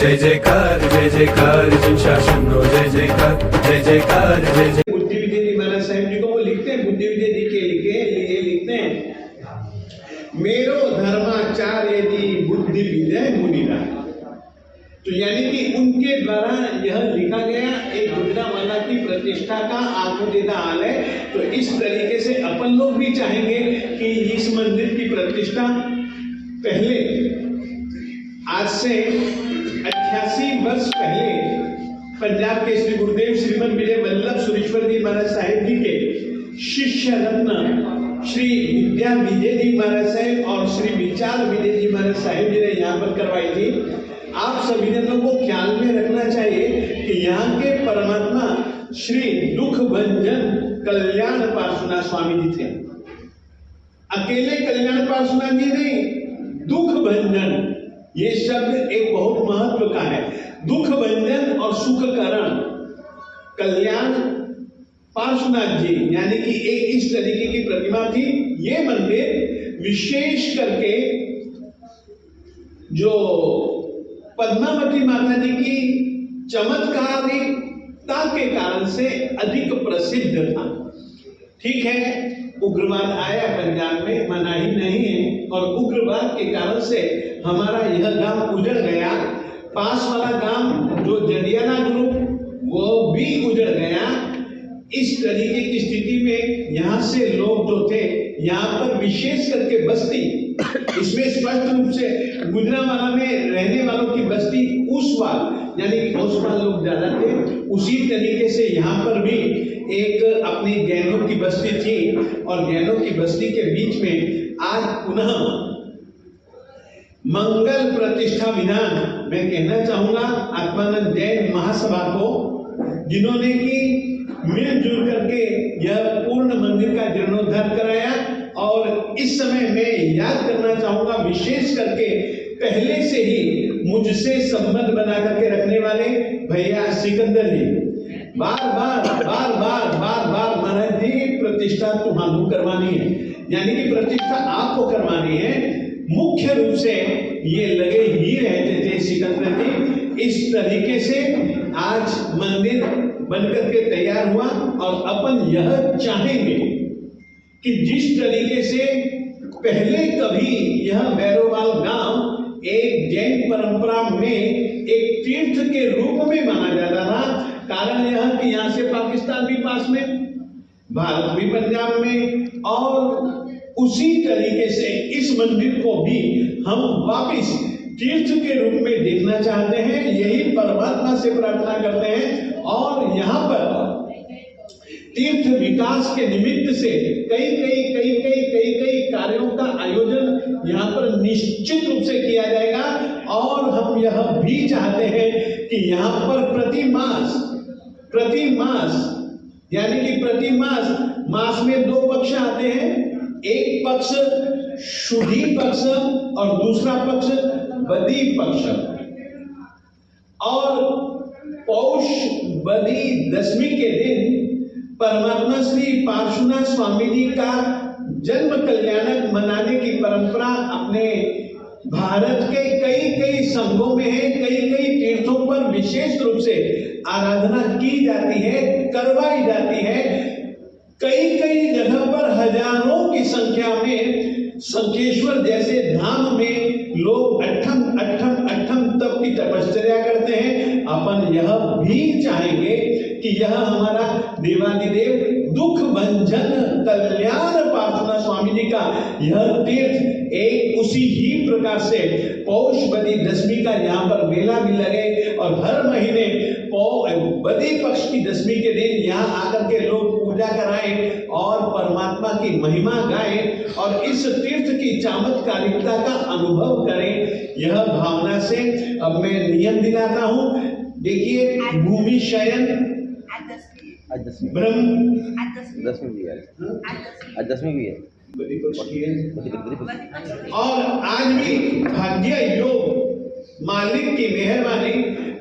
जय जयकार जिन शासनो जय जयकार जय जय। बुद्धि विजय जी महाराज साहब जी को वो लिखते हैं, बुद्धि विजय जी के लिखते हैं, मेरो धर्माचार्य जी बुद्धि विजय मुनिरा। तो यानी कि उनके द्वारा यह लिखा गया एक गुजरांवाला की प्रतिष्ठा का आत्मदेता हाल है। तो इस तरीके से अपन लोग भी चाहेंगे कि इस मंदिर की प्रतिष्ठा पहले आज से 88 वर्ष पहले पंजाब के श्री गुरुदेव श्रीमद विजय वल्लभ सुरेश्वर जी महाराज साहेब जी के शिष्य रत्न श्री विद्या विजय जी महाराज साहेब और श्री विचार विजय जी महाराज साहेब जी ने यहाँ पर करवाई थी। आप सभी जनों को ख्याल में रखना चाहिए कि यहाँ के परमात्मा श्री दुख भंजन कल्याण पार्श्वनाथ स्वामी जी थे। अकेले कल्याण पार्श्वनाथ जी नहीं, दुख भंजन ये शब्द एक बहुत महत्व का है। दुख भंजन और सुख करण कल्याण पार्श्वनाथ जी यानी कि एक इस तरीके की प्रतिमा थी। ये मंदिर विशेष करके जो पद्मावती माता जी की चमत्कारिकता के कारण से अधिक प्रसिद्ध था। ठीक है, उग्रवाद आया पंजाब में, मना ही नहीं है, और उग्रवाद के कारण से हमारा यह गांव उजड़ गया। पास वाला गांव जो जडियाना ग्रुप वो भी उजड़ गया। इस तरीके की स्थिति में यहाँ से लोग जो थे, यहाँ पर विशेष करके बस्ती, इसमें स्पष्ट रूप से गुजरांवाला में रहने वालों की बस्ती ऊसवाल यानी कि ओसवाल लोग ज्यादा थे। उसी तरीके से यहाँ पर भी एक अपनी गैनों की बस्ती थी और गैनों की बस्ती के बीच में आज पुनः मंगल प्रतिष्ठा विधान मैं कहना चाहूंगा आत्मानंद जैन महासभा को, जिन्होंने की मिलजुल करके यह पूर्ण मंदिर का जीर्णोद्धार कराया। और इस समय मैं याद करना चाहूंगा विशेष करके पहले से ही मुझसे संबंध बना करके रखने वाले भैया सिकंदर जी, बार बार महाराज जी प्रतिष्ठा तुम्हारू करवानी है, यानी कि प्रतिष्ठा आपको करवानी है। मुख्य रूप से ये लगे ही रहते थे सिकंदर जी। इस तरीके से आज मंदिर बनकर के तैयार हुआ और अपन यह चाहेंगे कि जिस तरीके से पहले कभी यह बैरोवाल गांव एक जैन परंपरा में एक तीर्थ के रूप में माना जाता था। कारण यह कि यहाँ से पाकिस्तान भी पास में, भारत भी पंजाब में, और उसी तरीके से इस मंदिर को भी हम वापिस तीर्थ के रूप में देखना चाहते हैं। यही परमात्मा से प्रार्थना करते हैं और यहाँ पर तीर्थ विकास के निमित्त से कई कार्यों का आयोजन यहाँ पर निश्चित रूप से किया जाएगा। और हम यह भी चाहते हैं कि यहाँ पर प्रति मास यानी कि प्रति मास में 2 पक्ष आते हैं। एक पक्ष शुद्धि पक्ष और दूसरा पक्ष बदी पक्ष। और पौष बदी दशमी के दिन परमात्मा श्री पार्श्वनाथ स्वामी जी का जन्म कल्याणक मनाने की परंपरा अपने भारत के कई संघों में है। कई तीर्थों पर विशेष रूप से आराधना की जाती है, करवाई जाती है। कई जगह पर हजारों की संख्या में शंखेश्वर जैसे धाम में लोग अठम तप की तपश्चर्या करते हैं। अपन यह भी चाहेंगे कि यह हमारा देवादिदेव दुख भंजन कल्याण पार्श्वनाथ स्वामी जी का यह तीर्थ एक उसी ही प्रकार से पौष बदी दशमी का यहाँ पर मेला भी लगे और हर महीने बदी पक्ष की दशमी के दिन यहाँ आकर के लोग पूजा कराएं और परमात्मा की महिमा गाएं और इस तीर्थ की चमत्कारिकता का अनुभव करें। यह भावना से अब मैं नियम दिलाता हूँ। देखिए, भूमि शयन ब्रह्म दसवीं भी है और आज भी भाग्य योग मालिक की मेहरबानी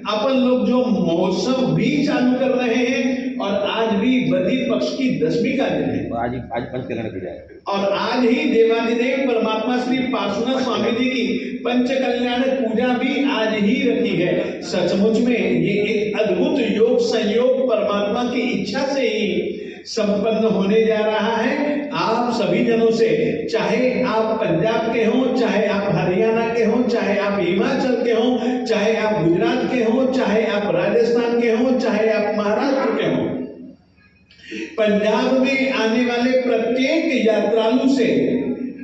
अपन लोग जो महोत्सव भी चालू कर रहे हैं और आज भी बदी पक्ष की दशमी का दिन है। आज पंचकल्याण पूजा है और आज ही देवादिदेव परमात्मा श्री पार्श्वनाथ स्वामी जी की पंचकल्याण पूजा भी आज ही रखी है। सचमुच में ये एक अद्भुत योग संयोग परमात्मा की इच्छा से ही संपन्न होने जा रहा है। आप सभी जनों से, चाहे आप पंजाब के हों, चाहे आप हरियाणा के हों, चाहे आप हिमाचल के हों, चाहे आप गुजरात के हों, चाहे आप राजस्थान के हों, चाहे आप महाराष्ट्र के हों, पंजाब में आने वाले प्रत्येक यात्रालु से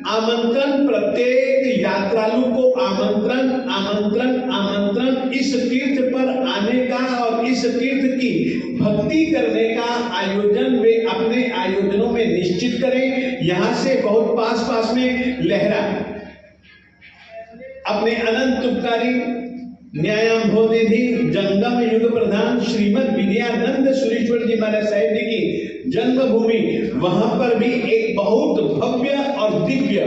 आमंत्रण, प्रत्येक यात्रालु को आमंत्रण आमंत्रण आमंत्रण इस तीर्थ पर आने का और इस तीर्थ की भक्ति करने का आयोजन वे अपने आयोजनों में निश्चित करें। यहाँ से बहुत पास में लहरा अपने अनंत उपकारी न्यायाम्भोनिधि जंगम युग प्रधान श्रीमद विद्यानंद सुरेश्वर जी महाराज साहेब जी की जन्मभूमि, वहां पर भी एक बहुत भव्य और दिव्य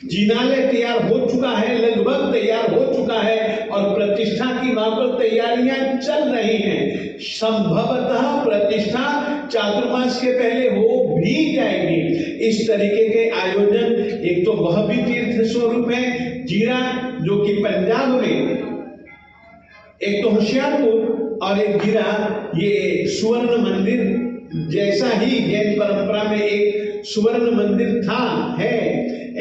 जिनालय तैयार हो चुका है, लगभग तैयार हो चुका है और प्रतिष्ठा की वहां पर तैयारियां चल रही हैं। संभवतः प्रतिष्ठा चातुर्मास के पहले हो भी जाएगी। इस तरीके के आयोजन, एक तो वह भी तीर्थ स्वरूप है जीरा, जो कि पंजाब में, एक तो होशियारपुर और एक जीरा, ये स्वर्ण मंदिर जैसा ही जैन परंपरा में एक स्वर्ण मंदिर था, है।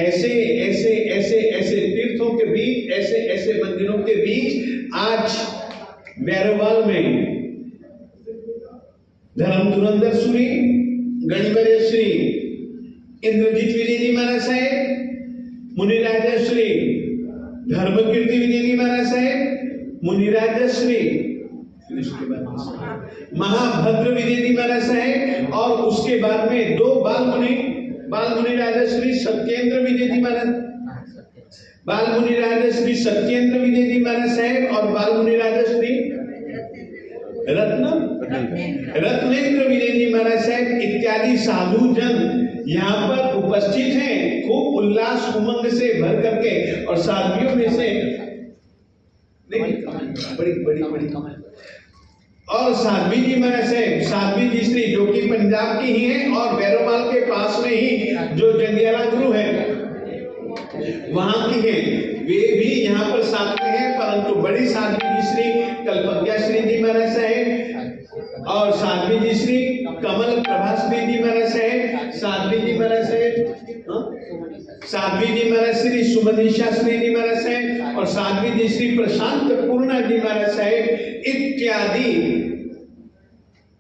ऐसे ऐसे ऐसे ऐसे तीर्थों के बीच, ऐसे ऐसे मंदिरों के बीच आज बैरोवाल में धर्म धुरंधर श्री गणिवर्य श्री इंद्रजीत विजय जी महाराज साहेब, मुनिराजा श्री धर्मकीर्ति विजय जी महाराज साहेब, मुनिराजा श्री महाभद्र विजय जी महाराज साहेब, और उसके बाद में दो बाल मुनि राजा श्री सत्येंद्र विजय जी महाराज, बाल मुनि राजा श्री सत्येंद्र विजय जी महाराज साहेब और बाल मुनि राजा श्री रत्नेंद्र विजय जी महाराज साहेब इत्यादि साधु जन यहाँ पर उपस्थित हैं, खूब उल्लास उमंग से भर करके। और साधुओं में से बड़ी और साध्वी जी महाराज साहेब, साध्वी जी श्री जो कि पंजाब की ही हैं और बैरोवाल के पास में ही जो जंगियाला गुरु है वहां की है, वे भी यहाँ पर साथ में हैं। परंतु बड़ी साध्वी जी श्री कल्पज्ञा श्री जी महाराज साहेब और साध्वी जी श्री कमल प्रभा श्री जी महाराज साहेब, साध्वी जी महाराज साहेब, साध्वी जी महाराज श्री सुमनीषा श्री जी महाराज साहेब और साध्वी जी श्री प्रशांत पूर्णा जी महाराज साहेब इत्यादि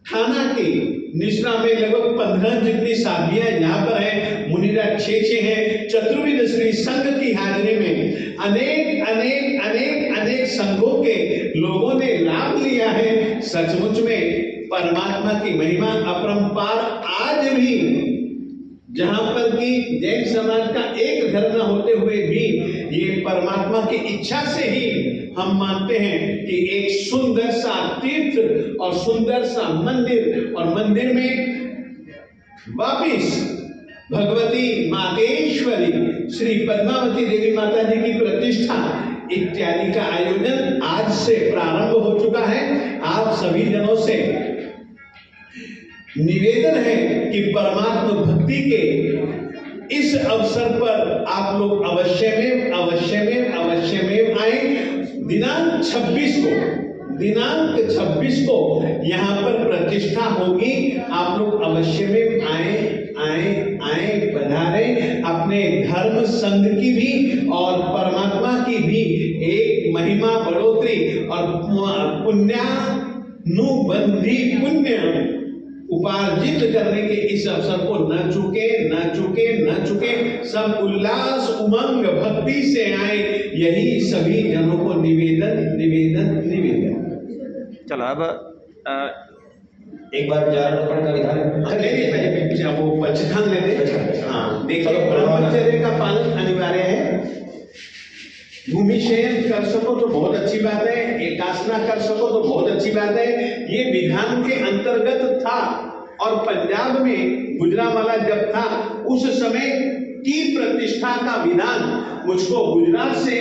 थाना की निष्ठा में लगभग 15 जितनी साधियां यहाँ पर हैं, मुनिरा 6 हैं। चतुर्विध श्री संघ की हाजिरी में अनेक अनेक अनेक अनेक संघों के लोगों ने लाभ लिया है। सचमुच में परमात्मा की महिमा अपरंपार। आज भी जहां पर कि जैन समाज का एक धर्म होते हुए भी ये परमात्मा की इच्छा से ही हम मानते हैं कि एक सुंदर सा तीर्थ और सुंदर सा मंदिर, और मंदिर में वापिस भगवती मातेश्वरी श्री पद्मावती देवी माता जी की प्रतिष्ठा इत्यादि का आयोजन आज से प्रारंभ हो चुका है। आप सभी जनों से निवेदन है कि परमात्मा भक्ति के इस अवसर पर आप लोग अवश्य में आए। दिनांक 26 को यहाँ पर प्रतिष्ठा होगी। आप लोग अवश्य में आए पधारे। अपने धर्म संघ की भी और परमात्मा की भी एक महिमा बढ़ोतरी और पुण्य उपार्जित करने के इस अवसर को न चुके। सब उल्लास उमंग भक्ति से आए, यही सभी जनों को निवेदन। चलो अब एक बार विचारोपण का विधान वो पंचखान लेते। हाँ, देखिए ब्रह्मचर्य का पालन अनिवार्य है। भूमि शयन कर सको तो बहुत अच्छी बात है, एकासना कर सको तो बहुत अच्छी बात है। ये विधान के अंतर्गत था और पंजाब में गुजरावाला जब था उस समय की प्रतिष्ठा का विधान मुझको गुजरात से